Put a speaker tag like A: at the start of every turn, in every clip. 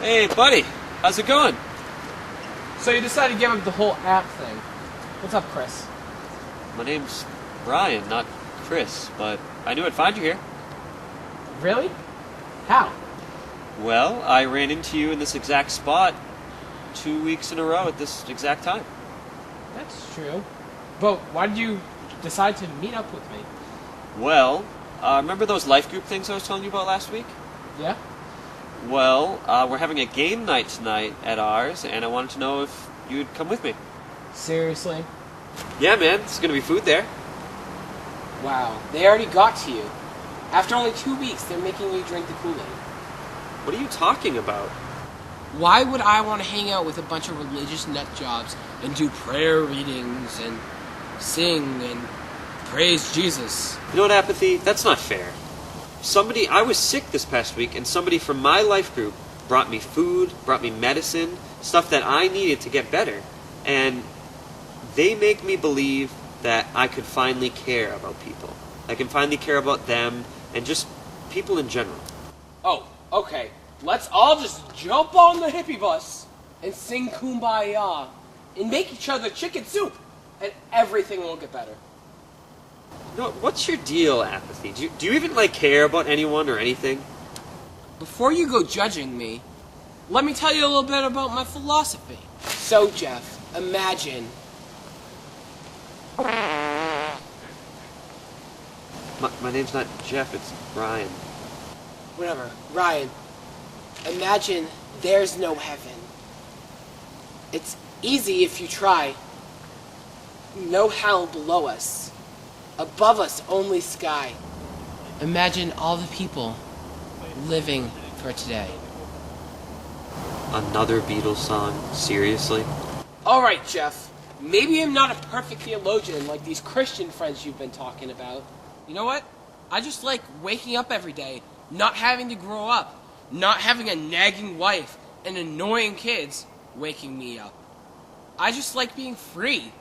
A: Hey, buddy. How's it going?
B: So you decided to give up the whole app thing. What's up, Chris?
A: My name's Brian, not Chris, but I knew I'd find you here.
B: Really? How?
A: Well, I ran into you in this exact spot 2 weeks in a row at this exact time.
B: That's true. But why did you decide to meet up with me?
A: Well, remember those life group things I was telling you about last week?
B: Yeah?
A: Well, we're having a game night tonight at ours, and I wanted to know if you'd come with me.
B: Seriously?
A: Yeah, man, there's gonna be food there.
B: Wow, they already got to you. After only 2 weeks, they're making you drink the Kool-Aid.
A: What are you talking about?
B: Why would I want to hang out with a bunch of religious nut jobs and do prayer readings and sing and praise Jesus?
A: You know what, Apathy? That's not fair. I was sick this past week, and somebody from my life group brought me food, brought me medicine, stuff that I needed to get better. And they make me believe that I could finally care about people. I can finally care about them and just people in general.
B: Oh, okay. Let's all just jump on the hippie bus and sing Kumbaya and make each other chicken soup, and everything will get better.
A: No, what's your deal, Apathy? Do you even, care about anyone or anything?
B: Before you go judging me, let me tell you a little bit about my philosophy. So, Jeff, imagine...
A: My name's not Jeff, it's Brian.
B: Whatever. Ryan, imagine there's no heaven. It's easy if you try. No hell below us. Above us, only sky. Imagine all the people living for today.
A: Another Beatles song? Seriously?
B: Alright, Jeff. Maybe I'm not a perfect theologian like these Christian friends you've been talking about. You know what? I just like waking up every day, not having to grow up, not having a nagging wife and annoying kids waking me up. I just like being free.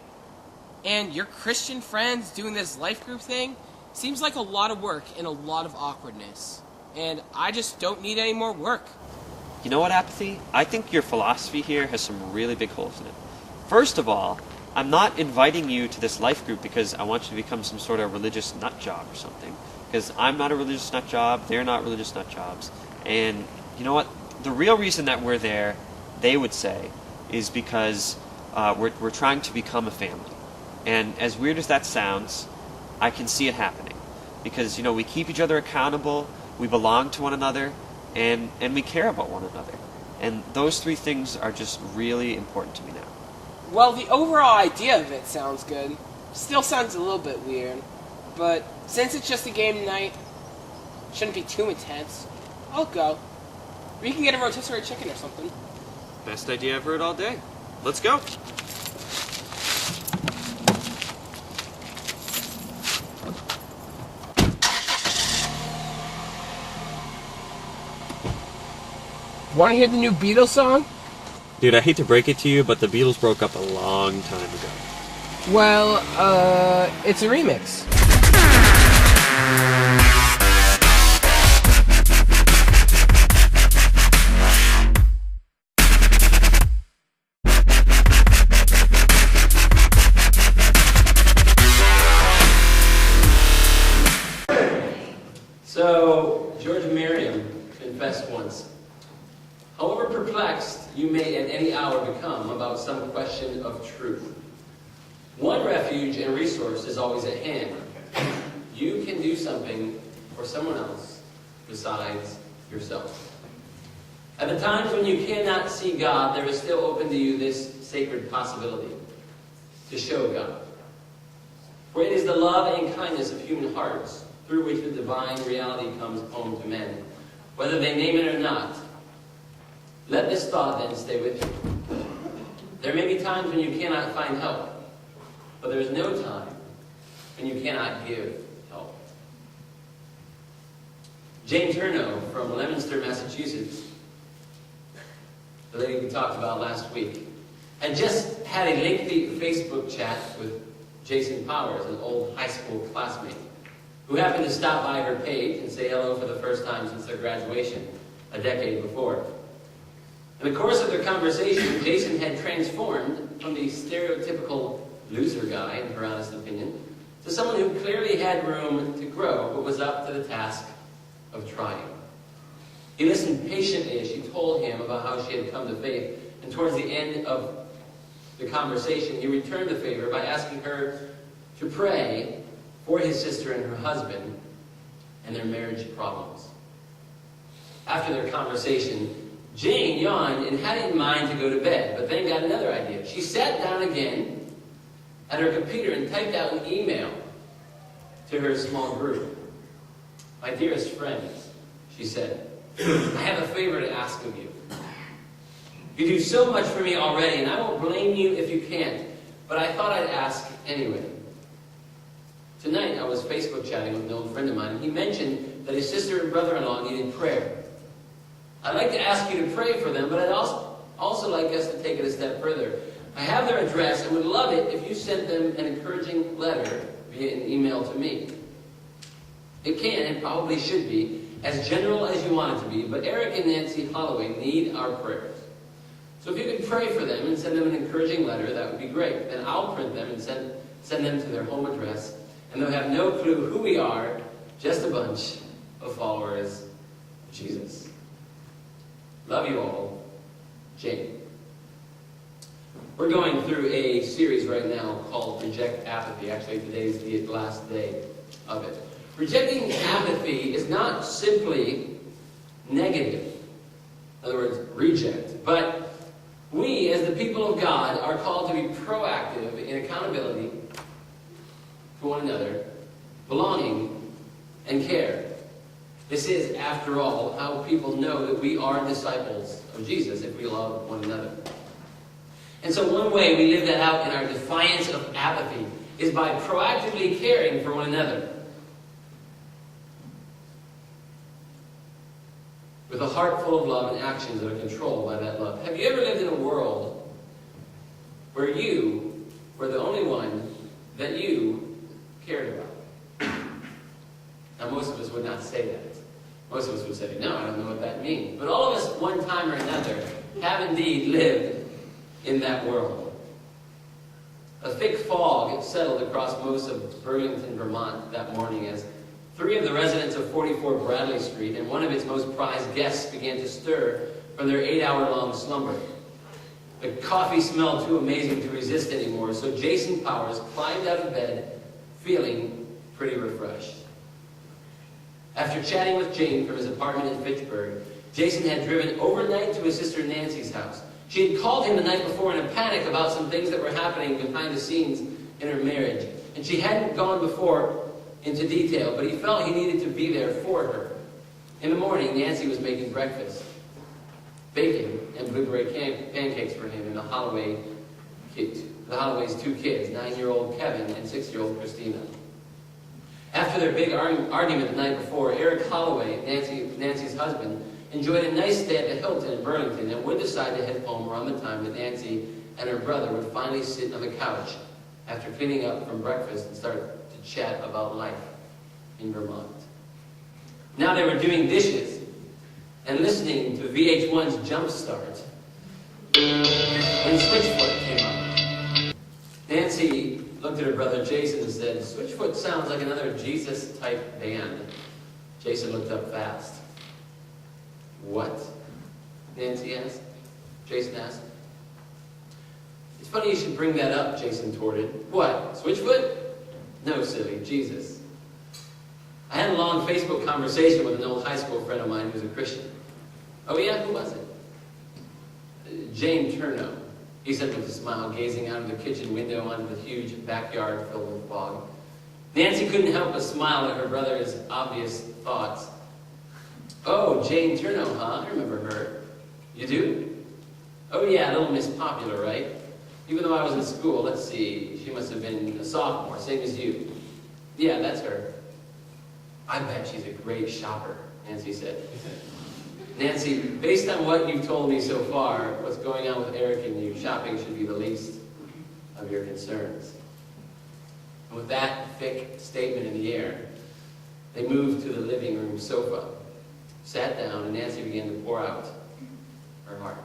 B: And your Christian friends doing this life group thing seems like a lot of work and a lot of awkwardness. And I just don't need any more work.
A: You know what, Apathy? I think your philosophy here has some really big holes in it. First of all, I'm not inviting you to this life group because I want you to become some sort of religious nut job or something. Because I'm not a religious nut job, they're not religious nut jobs. And you know what? The real reason that we're there, they would say, is because we're trying to become a family. And as weird as that sounds, I can see it happening. Because, we keep each other accountable, we belong to one another, and we care about one another. And those three things are just really important to me now.
B: Well, the overall idea of it sounds good. Still sounds a little bit weird. But since it's just a game night, shouldn't be too intense. I'll go. We can get a rotisserie chicken or something.
A: Best idea I've heard all day. Let's go.
B: Want to hear the new Beatles song?
A: Dude, I hate to break it to you, but the Beatles broke up a long time ago.
B: Well, it's a remix.
C: So, George and Miriam confessed once. However perplexed you may at any hour become about some question of truth, one refuge and resource is always at hand. You can do something for someone else besides yourself. At the times when you cannot see God, there is still open to you this sacred possibility, to show God. For it is the love and kindness of human hearts through which the divine reality comes home to men, whether they name it or not. Let this thought then stay with you. There may be times when you cannot find help, but there is no time when you cannot give help. Jane Turno from Leominster, Massachusetts, the lady we talked about last week, had just had a lengthy Facebook chat with Jason Powers, an old high school classmate, who happened to stop by her page and say hello for the first time since their graduation a decade before. In the course of their conversation, Jason had transformed from the stereotypical loser guy, in her honest opinion, to someone who clearly had room to grow, but was up to the task of trying. He listened patiently as she told him about how she had come to faith, and towards the end of the conversation, he returned the favor by asking her to pray for his sister and her husband and their marriage problems. After their conversation, Jane yawned and had it in mind to go to bed, but then got another idea. She sat down again at her computer and typed out an email to her small group. "My dearest friends," she said, "I have a favor to ask of you. You do so much for me already, and I won't blame you if you can't, but I thought I'd ask anyway. Tonight I was Facebook chatting with an old friend of mine, and he mentioned that his sister and brother-in-law needed prayer. I'd like to ask you to pray for them, but I'd also like us to take it a step further. I have their address and would love it if you sent them an encouraging letter via an email to me. It can and probably should be as general as you want it to be, but Eric and Nancy Holloway need our prayers. So if you could pray for them and send them an encouraging letter, that would be great. Then I'll print them and send them to their home address, and they'll have no clue who we are, just a bunch of followers of Jesus. Love you all, Jane." We're going through a series right now called Reject Apathy. Actually, today's the last day of it. Rejecting apathy is not simply negative. In other words, reject. But we, as the people of God, are called to be proactive in accountability for one another, belonging, and care. This is, after all, how people know that we are disciples of Jesus, if we love one another. And so one way we live that out in our defiance of apathy is by proactively caring for one another, with a heart full of love and actions that are controlled by that love. Have you ever lived in a world where you were the only one that you cared about? Now, most of us would not say that. Most of us would say, "No, I don't know what that means." But all of us, one time or another, have indeed lived in that world. A thick fog settled across most of Burlington, Vermont that morning as 3 of the residents of 44 Bradley Street and one of its most prized guests began to stir from their 8-hour-long slumber. The coffee smelled too amazing to resist anymore, so Jason Powers climbed out of bed, feeling pretty refreshed. After chatting with Jane from his apartment in Fitchburg, Jason had driven overnight to his sister Nancy's house. She had called him the night before in a panic about some things that were happening behind the scenes in her marriage, and she hadn't gone before into detail, but he felt he needed to be there for her. In the morning, Nancy was making breakfast, bacon and blueberry pancakes for him and the Holloway's 2 kids, 9-year-old Kevin and 6-year-old Christina. After their big argument the night before, Eric Holloway, Nancy's husband, enjoyed a nice stay at the Hilton in Burlington and would decide to head home around the time that Nancy and her brother would finally sit on the couch after cleaning up from breakfast and start to chat about life in Vermont. Now they were doing dishes and listening to VH1's Jumpstart when Switchfoot came up. Nancy looked at her brother Jason and said, "Switchfoot sounds like another Jesus-type band." Jason looked up fast. "What?" Nancy asked. Jason asked. "It's funny you should bring that up," Jason retorted. "What, Switchfoot?" "No, silly, Jesus." I had a long Facebook conversation with an old high school friend of mine who's a Christian. "Oh yeah, who was it?" "Jane Turno," he said with a smile, gazing out of the kitchen window onto the huge backyard filled with fog. Nancy couldn't help but smile at her brother's obvious thoughts. "Oh, Jane Turno, huh? I remember her." "You do?" "Oh yeah, Little Miss Popular, right? Even though I was in school, let's see, she must have been a sophomore, same as you." "Yeah, that's her." "I bet she's a great shopper," Nancy said. "Nancy, based on what you've told me so far, what's going on with Eric and you, shopping should be the least of your concerns." And with that thick statement in the air, they moved to the living room sofa, sat down, and Nancy began to pour out her heart.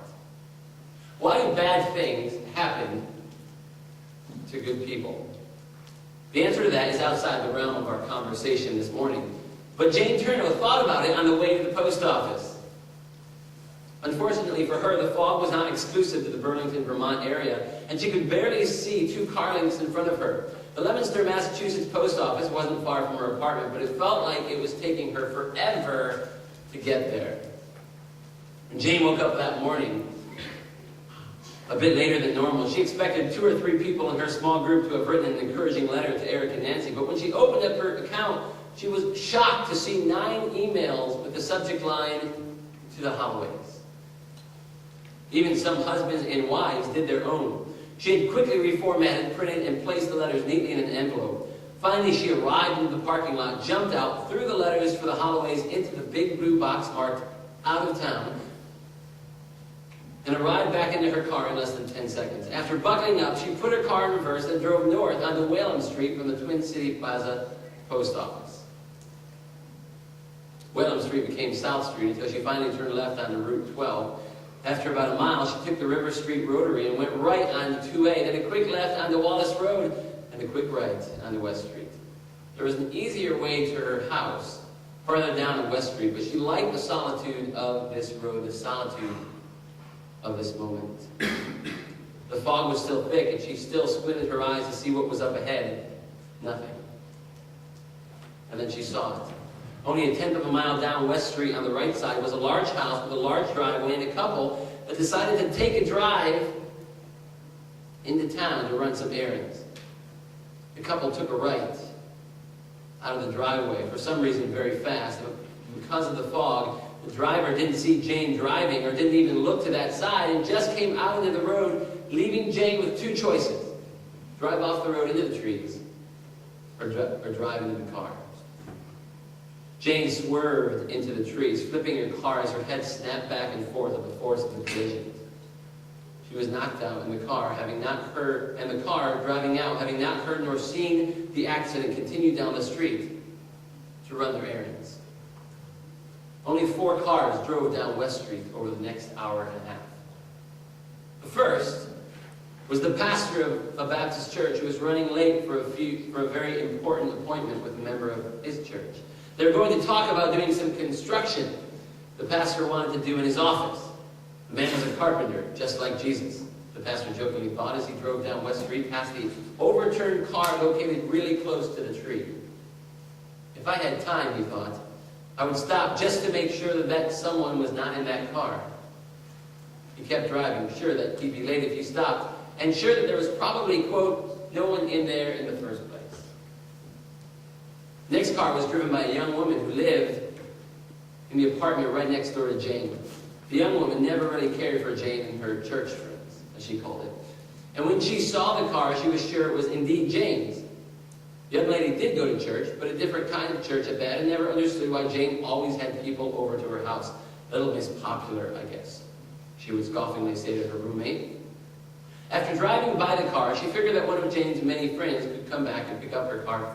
C: of bad things happen to good people? The answer to that is outside the realm of our conversation this morning. But Jane Turner thought about it on the way to the post office. Unfortunately for her, the fog was not exclusive to the Burlington, Vermont area, and she could barely see 2 car lengths in front of her. The Leominster, Massachusetts post office wasn't far from her apartment, but it felt like it was taking her forever to get there. When Jane woke up that morning, a bit later than normal, she expected 2 or 3 people in her small group to have written an encouraging letter to Eric and Nancy, but when she opened up her account, she was shocked to see 9 emails with the subject line, "To the Holloways." Even some husbands and wives did their own. She had quickly reformatted, printed, and placed the letters neatly in an envelope. Finally, she arrived into the parking lot, jumped out, threw the letters for the Holloways into the big blue box marked "Out of Town," and arrived back into her car in less than 10 seconds. After buckling up, she put her car in reverse and drove north onto Whalum Street from the Twin City Plaza post office. Whalum Street became South Street until she finally turned left onto Route 12. After about a mile, she took the River Street Rotary and went right onto 2A, then a quick left onto Wallace Road, and a quick right onto West Street. There was an easier way to her house, farther down on West Street, but she liked the solitude of this road, the solitude of this moment. The fog was still thick, and she still squinted her eyes to see what was up ahead. Nothing. And then she saw it. Only a 1/10 of a mile down West Street on the right side was a large house with a large driveway and a couple that decided to take a drive into town to run some errands. The couple took a right out of the driveway, for some reason very fast. Because of the fog, the driver didn't see Jane driving or didn't even look to that side and just came out into the road, leaving Jane with 2 choices. Drive off the road into the trees or drive into the car. Jane swerved into the trees, flipping her car as her head snapped back and forth at the force of the collision. She was knocked out in the car, and the car driving out, having not heard nor seen the accident, continued down the street to run their errands. Only 4 cars drove down West Street over the next hour and a half. The first was the pastor of a Baptist church who was running late for a very important appointment with a member of his church. They were going to talk about doing some construction the pastor wanted to do in his office. The man was a carpenter, just like Jesus. The pastor jokingly thought as he drove down West Street past the overturned car located really close to the tree. If I had time, he thought, I would stop just to make sure that someone was not in that car. He kept driving, sure that he'd be late if he stopped, and sure that there was probably, quote, no one in there in the first place. The next car was driven by a young woman who lived in the apartment right next door to Jane. The young woman never really cared for Jane and her church friends, as she called it. And when she saw the car, she was sure it was indeed Jane's. The young lady did go to church, but a different kind of church at that, and never understood why Jane always had people over to her house. Little Miss Popular, I guess, she would scoffingly say to her roommate. After driving by the car, she figured that one of Jane's many friends could come back and pick up her car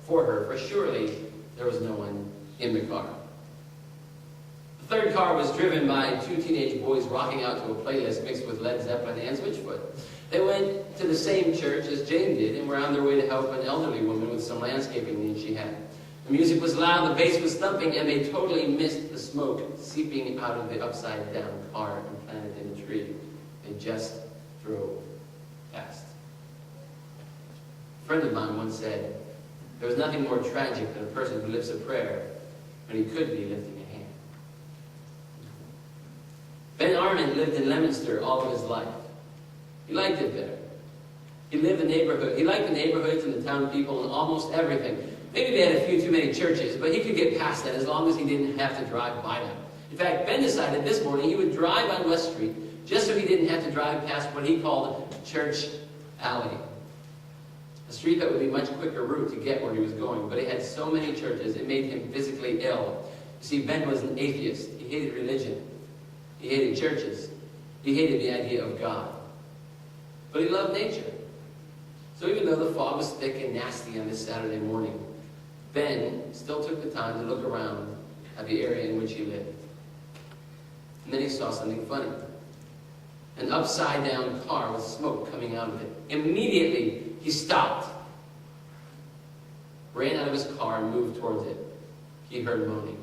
C: for her, for surely there was no one in the car. The third car was driven by 2 teenage boys rocking out to a playlist mixed with Led Zeppelin and Switchfoot. They went to the same church as Jane did and were on their way to help an elderly woman with some landscaping needs she had. The music was loud, the bass was thumping, and they totally missed the smoke seeping out of the upside-down car and planted in a tree. They just drove past. A friend of mine once said, there was nothing more tragic than a person who lifts a prayer when he could be lifting a hand. Ben Armin lived in Leominster all of his life. He liked it there. He liked the neighborhoods and the town people and almost everything. Maybe they had a few too many churches, but he could get past that as long as he didn't have to drive by them. In fact, Ben decided this morning he would drive on West Street just so he didn't have to drive past what he called Church Alley. A street that would be a much quicker route to get where he was going, but it had so many churches it made him physically ill. You see, Ben was an atheist. He hated religion. He hated churches. He hated the idea of God. But he loved nature. So even though the fog was thick and nasty on this Saturday morning, Ben still took the time to look around at the area in which he lived. And then he saw something funny. an upside-down car with smoke coming out of it. Immediately, he stopped, ran out of his car, and moved towards it. He heard moaning.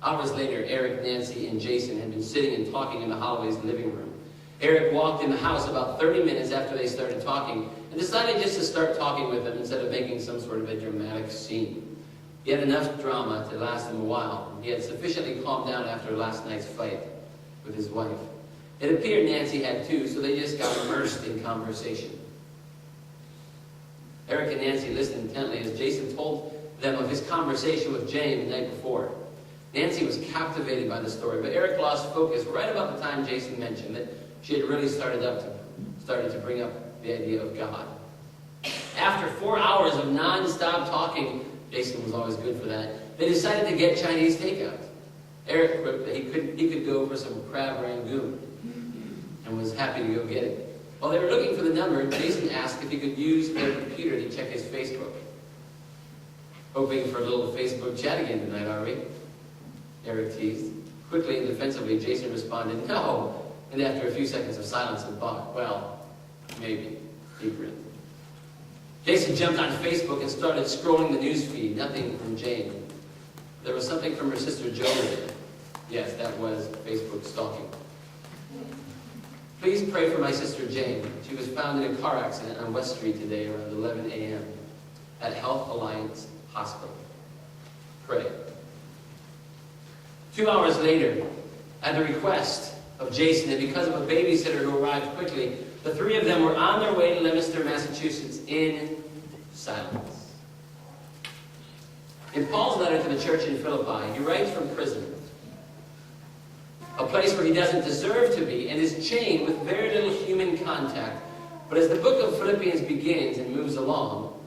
C: Hours later, Eric, Nancy, and Jason had been sitting and talking in the Holloway's living room. Eric walked in the house about 30 minutes after they started talking and decided just to start talking with them instead of making some sort of a dramatic scene. He had enough drama to last him a while. He had sufficiently calmed down after last night's fight with his wife. It appeared Nancy had too, so they just got immersed in conversation. Eric and Nancy listened intently as Jason told them of his conversation with Jane the night before. Nancy was captivated by the story, but Eric lost focus right about the time Jason mentioned that she had really started to bring up the idea of God. After 4 hours of non-stop talking, Jason was always good for that, they decided to get Chinese takeout. Eric quipped that he could go for some crab rangoon and was happy to go get it. While they were looking for the number, Jason asked if he could use their computer to check his Facebook. Hoping for a little Facebook chat again tonight, are we? Eric teased. Quickly and defensively, Jason responded, "No." And after a few seconds of silence and thought, "Well, maybe," he grinned. Jason jumped on Facebook and started scrolling the news feed. Nothing from Jane. There was something from her sister Jo there. Yes, that was Facebook stalking. "Please pray for my sister Jane. She was found in a car accident on West Street today around 11 a.m. at Health Alliance Hospital. Pray." 2 hours later, at the request of Jason and because of a babysitter who arrived quickly, the three of them were on their way to Leominster, Massachusetts in silence. In Paul's letter to the church in Philippi, he writes from prison, a place where he doesn't deserve to be and is chained with very little human contact. But as the book of Philippians begins and moves along,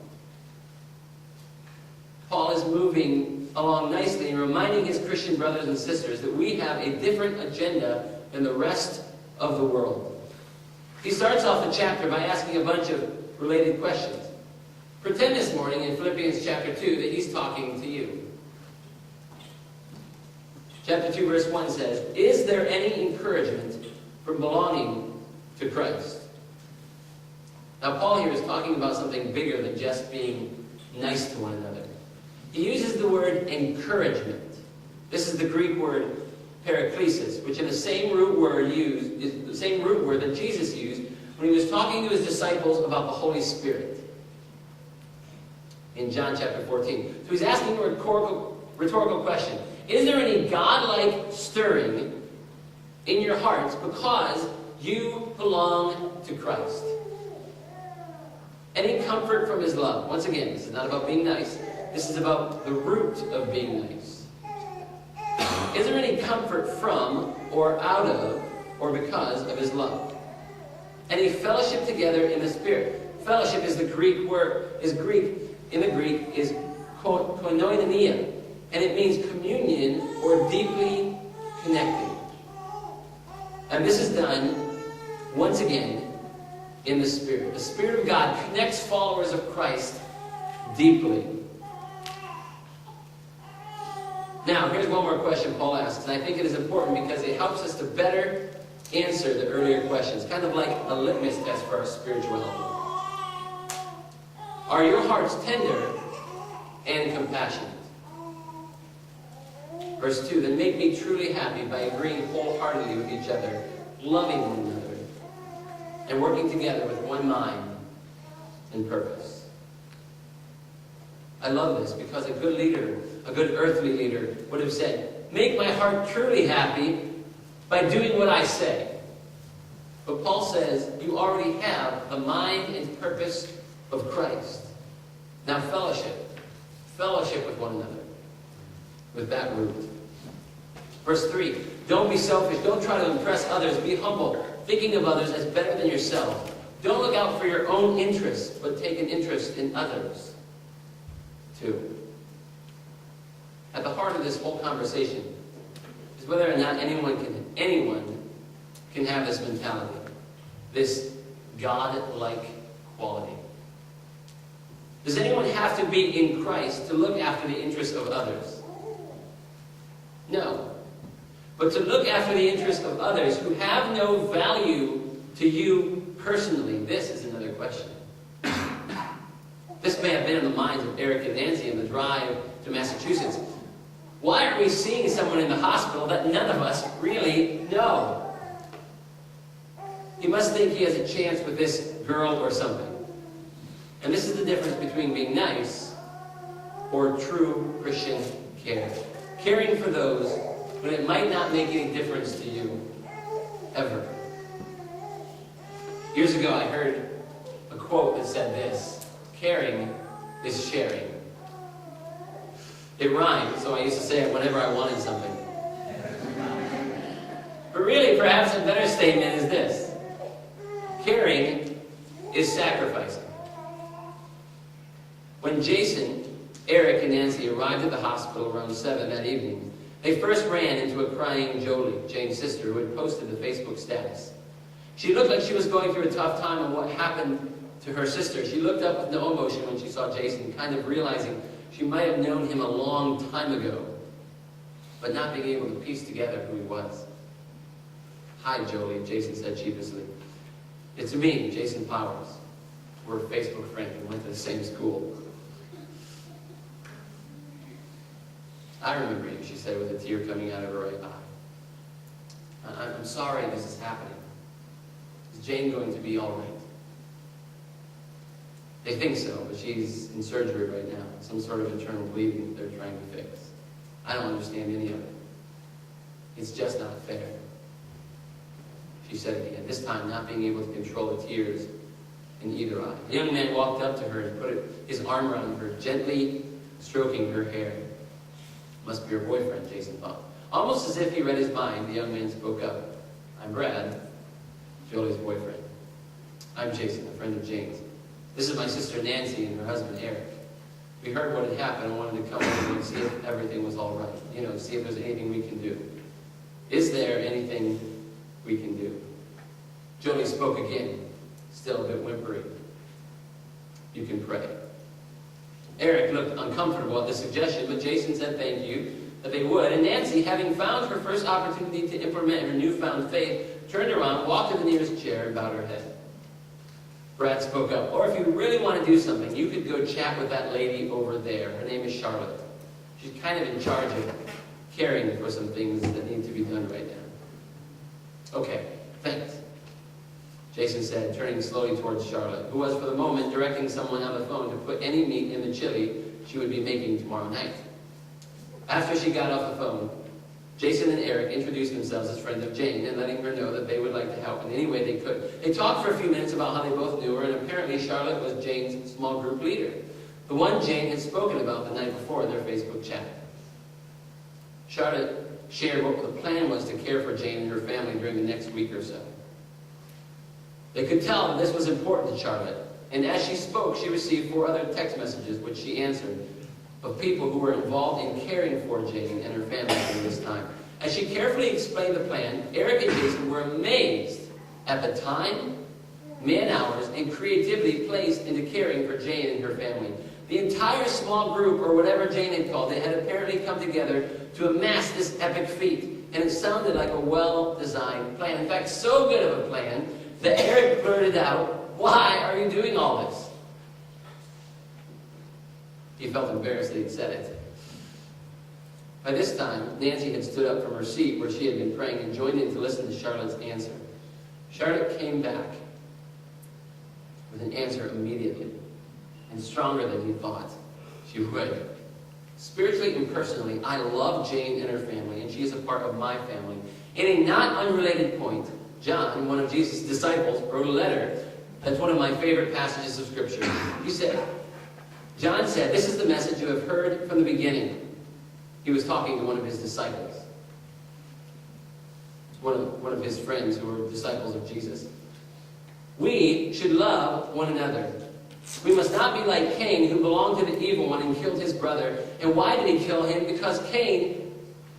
C: Paul is moving along nicely and reminding his Christian brothers and sisters that we have a different agenda than the rest of the world. He starts off the chapter by asking a bunch of related questions. Pretend this morning in Philippians chapter 2 that he's talking to you. Chapter 2 verse 1 says, "Is there any encouragement from belonging to Christ?" Now Paul here is talking about something bigger than just being nice to one another. He uses the word encouragement. This is the Greek word paraklesis, which is the same root word that Jesus used when he was talking to his disciples about the Holy Spirit in John chapter 14. So he's asking a rhetorical question. Is there any God-like stirring in your hearts because you belong to Christ? Any comfort from his love? Once again, this is not about being nice. This is about the root of being nice. Is there any comfort from, or out of, or because of his love? Any fellowship together in the Spirit? Fellowship is the Greek word, is koinonia, and it means communion or deeply connected. And this is done, once again, in the Spirit. The Spirit of God connects followers of Christ deeply. Now, here's one more question Paul asks, and I think it is important because it helps us to better answer the earlier questions, kind of like a litmus test for our spirituality. Are your hearts tender and compassionate? Verse 2, "Then make me truly happy by agreeing wholeheartedly with each other, loving one another, and working together with one mind and purpose." I love this because a good leader, a good earthly leader, would have said, "Make my heart truly happy by doing what I say." But Paul says, you already have the mind and purpose of Christ. Now fellowship with one another, with that root. Verse 3, "Don't be selfish, don't try to impress others, be humble, thinking of others as better than yourself. Don't look out for your own interests, but take an interest in others too." At the heart of this whole conversation is whether or not anyone can have this mentality, this God-like quality. Does anyone have to be in Christ to look after the interests of others? No. but to look after the interests of others who have no value to you personally? This is another question. This may have been in the minds of Eric and Nancy on the drive to Massachusetts. Why are we seeing someone in the hospital that none of us really know? He must think he has a chance with this girl or something. And this is the difference between being nice or true Christian care. Caring for those when it might not make any difference to you, ever. Years ago I heard a quote that said this: caring is sharing. It rhymed, so I used to say it whenever I wanted something. But really, perhaps a better statement is this: caring is sacrificing. When Jason, Eric, and Nancy arrived at the hospital around 7 that evening, they first ran into a crying Jolie, Jane's sister, who had posted the Facebook status. She looked like she was going through a tough time on what happened to her sister. She looked up with no emotion when she saw Jason, kind of realizing she might have known him a long time ago, but not being able to piece together who he was. "Hi, Jolie," Jason said sheepishly. "It's me, Jason Powers. We're Facebook friends and went to the same school." "I remember you," she said with a tear coming out of her right eye. I'm sorry this is happening. Is Jane going to be all right?" "They think so, but she's in surgery right now. Some sort of internal bleeding that they're trying to fix. I don't understand any of it. It's just not fair," she said again, this time not being able to control the tears in either eye. The young man walked up to her and put his arm around her, gently stroking her hair. "Must be her boyfriend," Jason thought. Almost as if he read his mind, the young man spoke up. "I'm Brad, Jolie's boyfriend. I'm Jason, a friend of Jane's. This is my sister Nancy and her husband Eric. We heard what had happened and wanted to come over and see if everything was all right. See if there's anything we can do. Is there anything we can do?" Jolie spoke again, still a bit whimpering. "You can pray." Eric looked uncomfortable at the suggestion, but Jason said thank you, that they would, and Nancy, having found her first opportunity to implement her newfound faith, turned around, walked to the nearest chair, and bowed her head. Brad spoke up. "Or if you really want to do something, you could go chat with that lady over there. Her name is Charlotte. She's kind of in charge of caring for some things that need to be done right now." "Okay, thanks," Jason said, turning slowly towards Charlotte, who was for the moment directing someone on the phone to put any meat in the chili she would be making tomorrow night. After she got off the phone, Jason and Eric introduced themselves as friends of Jane and letting her know that they would like to help in any way they could. They talked for a few minutes about how they both knew her, and apparently Charlotte was Jane's small group leader, the one Jane had spoken about the night before in their Facebook chat. Charlotte shared what the plan was to care for Jane and her family during the next week or so. They could tell that this was important to Charlotte, and as she spoke, she received 4 other text messages, which she answered, of people who were involved in caring for Jane and her family during this time. As she carefully explained the plan, Eric and Jason were amazed at the time, man-hours, and creativity placed into caring for Jane and her family. The entire small group, or whatever Jane had called it, had apparently come together to amass this epic feat, and it sounded like a well-designed plan. In fact, so good of a plan that Eric blurted out, "Why are you doing all this?" He felt embarrassed that he'd said it. By this time, Nancy had stood up from her seat where she had been praying and joined in to listen to Charlotte's answer. Charlotte came back with an answer immediately, and stronger than he thought she would. "Spiritually and personally, I love Jane and her family, and she is a part of my family. In a not unrelated point, John, one of Jesus' disciples, wrote a letter. That's one of my favorite passages of Scripture. John said, 'This is the message you have heard from the beginning.'" He was talking to one of his disciples, one of his friends who were disciples of Jesus. "We should love one another. We must not be like Cain, who belonged to the evil one and killed his brother. And why did he kill him? Because Cain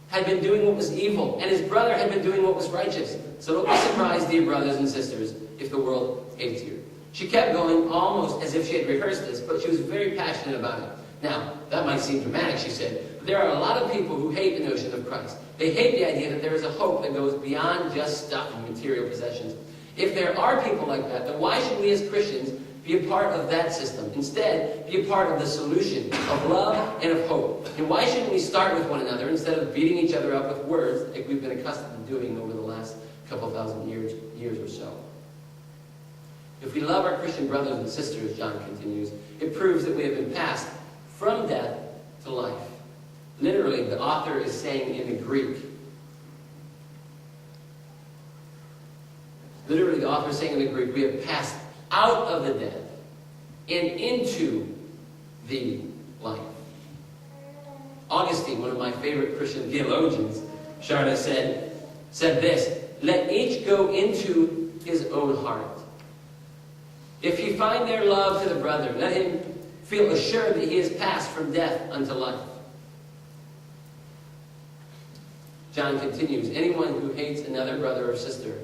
C: had been doing what was evil, and his brother had been doing what was righteous. So don't be surprised, dear brothers and sisters, if the world hates you." She kept going, almost as if she had rehearsed this, but she was very passionate about it. "Now, that might seem dramatic," she said, But there are a lot of people who hate the notion of Christ. They hate the idea that there is a hope that goes beyond just stuff and material possessions. If there are people like that, then why should we as Christians be a part of that system? Instead, be a part of the solution of love and of hope. And why shouldn't we start with one another instead of beating each other up with words like we've been accustomed to doing over the last couple thousand years or so? If we love our Christian brothers and sisters, John continues, it proves that we have been passed from death to life. Literally, the author is saying in the Greek, we have passed out of the death and into the life. Augustine, one of my favorite Christian theologians, Charlotte said this, let each go into his own heart. If he find there love to the brother, let him feel assured that he has passed from death unto life. John continues, anyone who hates another brother or sister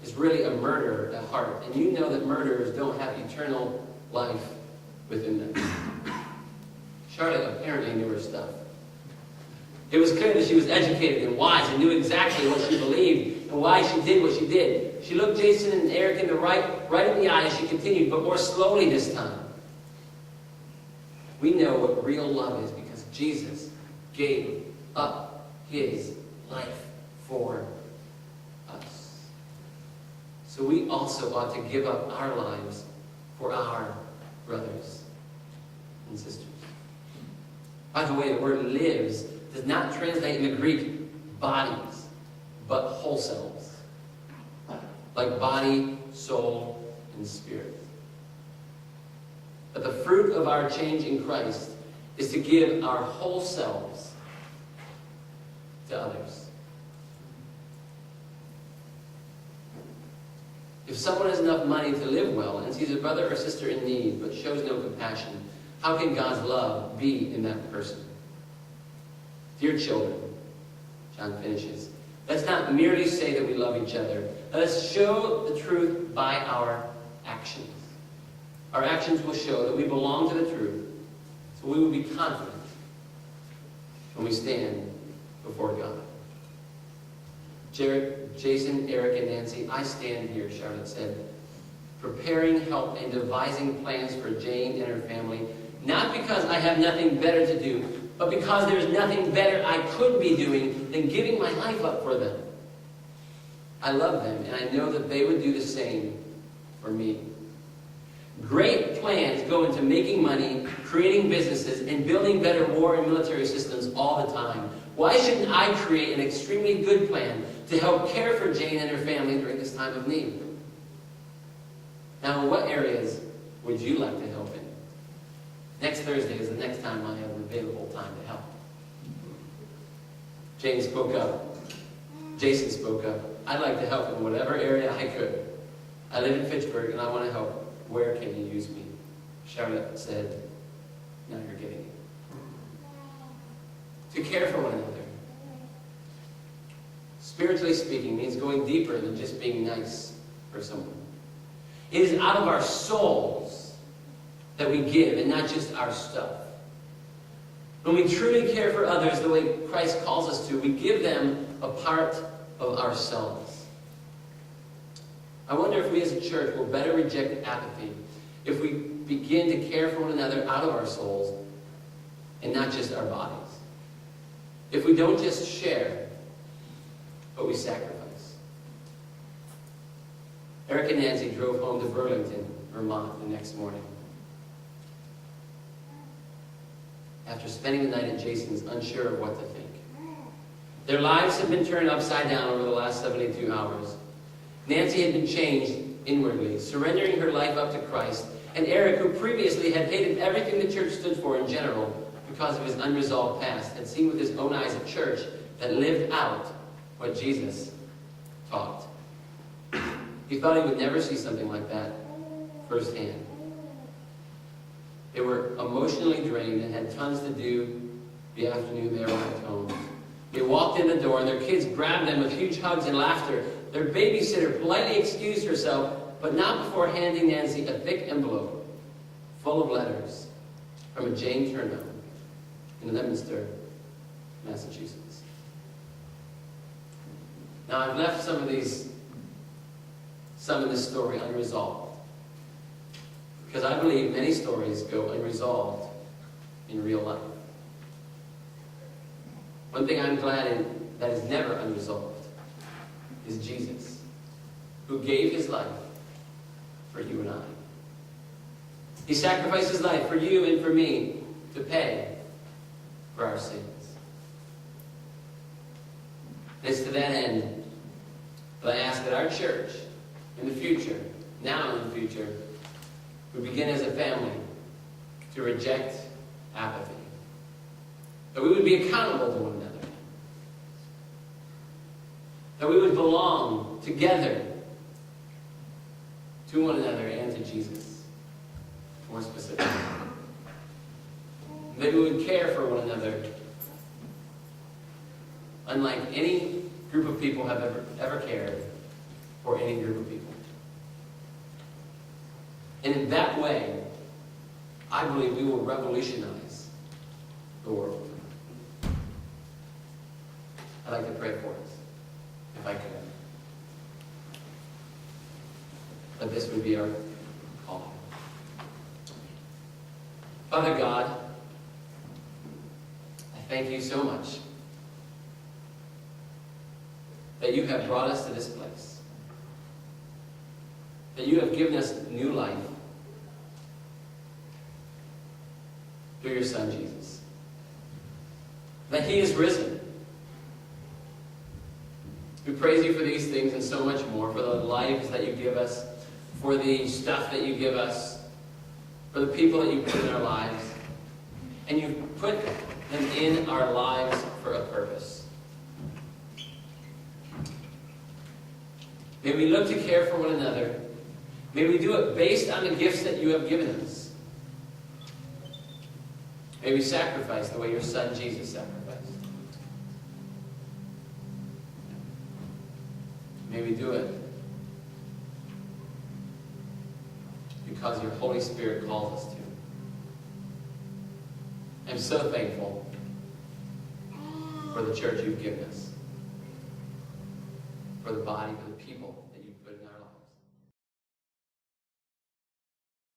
C: is really a murderer at heart. And you know that murderers don't have eternal life within them. Charlotte apparently knew her stuff. It was clear that she was educated and wise and knew exactly what she believed and why she did what she did. She looked Jason and Eric in the right in the eye as she continued, but more slowly this time. We know what real love is because Jesus gave up his life for us. So we also ought to give up our lives for our brothers and sisters. By the way, the word lives does not translate in the Greek bodies, but whole selves. Like body, soul, and spirit. But the fruit of our change in Christ is to give our whole selves to others. If someone has enough money to live well and sees a brother or sister in need but shows no compassion, how can God's love be in that person? Dear children, John finishes, let's not merely say that we love each other. Let us show the truth by our actions. Our actions will show that we belong to the truth, so we will be confident when we stand before God. Jason, Eric, and Nancy, I stand here, Charlotte said, preparing, help, and devising plans for Jane and her family, not because I have nothing better to do, but because there's nothing better I could be doing than giving my life up for them. I love them, and I know that they would do the same for me. Great plans go into making money, creating businesses, and building better war and military systems all the time. Why shouldn't I create an extremely good plan to help care for Jane and her family during this time of need? Now, what areas would you like to help in? Next Thursday is the next time I have an available time to help. Jane spoke up. Jason spoke up. I'd like to help in whatever area I could. I live in Fitchburg and I want to help. Where can you use me? Charlotte said, now you're getting it. To care for one another, spiritually speaking, means going deeper than just being nice for someone. It is out of our souls that we give and not just our stuff. When we truly care for others the way Christ calls us to, we give them a part of ourselves. I wonder if we as a church will better reject apathy if we begin to care for one another out of our souls and not just our bodies. If we don't just share, but we sacrifice. Eric and Nancy drove home to Burlington, Vermont the next morning. After spending the night at Jason's, unsure of what to think. Their lives had been turned upside down over the last 72 hours. Nancy had been changed inwardly, surrendering her life up to Christ, and Eric, who previously had hated everything the church stood for in general because of his unresolved past, had seen with his own eyes a church that lived out what Jesus taught. He thought he would never see something like that firsthand. They were emotionally drained and had tons to do the afternoon they arrived home. They walked in the door and their kids grabbed them with huge hugs and laughter. Their babysitter politely excused herself, but not before handing Nancy a thick envelope full of letters from a Jane Turnow in Leominster, Massachusetts. Now, I've left some of this story unresolved, because I believe many stories go unresolved in real life. One thing I'm glad that is never unresolved is Jesus, who gave his life for you and I. He sacrificed his life for you and for me to pay for our sins. And it's to that end that I ask that our church in the future, now and in the future, would begin as a family to reject apathy. That we would be accountable to one another. That we would belong together to one another and to Jesus, more specifically. That we would care for one another unlike any group of people have ever cared for any group of people. And in that way, I believe we will revolutionize the world. I'd like to pray for us, if I could. That this would be our call. Father God, I thank you so much that you have brought us to this place. That you have given us new life through your Son, Jesus. That he is risen. We praise you for these things and so much more, for the lives that you give us, for the stuff that you give us, for the people that you put in our lives. And you put them in our lives for a purpose. May we look to care for one another. May we do it based on the gifts that you have given us. May we sacrifice the way your Son Jesus sacrificed. May we do it because your Holy Spirit calls us to. I'm so thankful for the church you've given us, for the body, for the people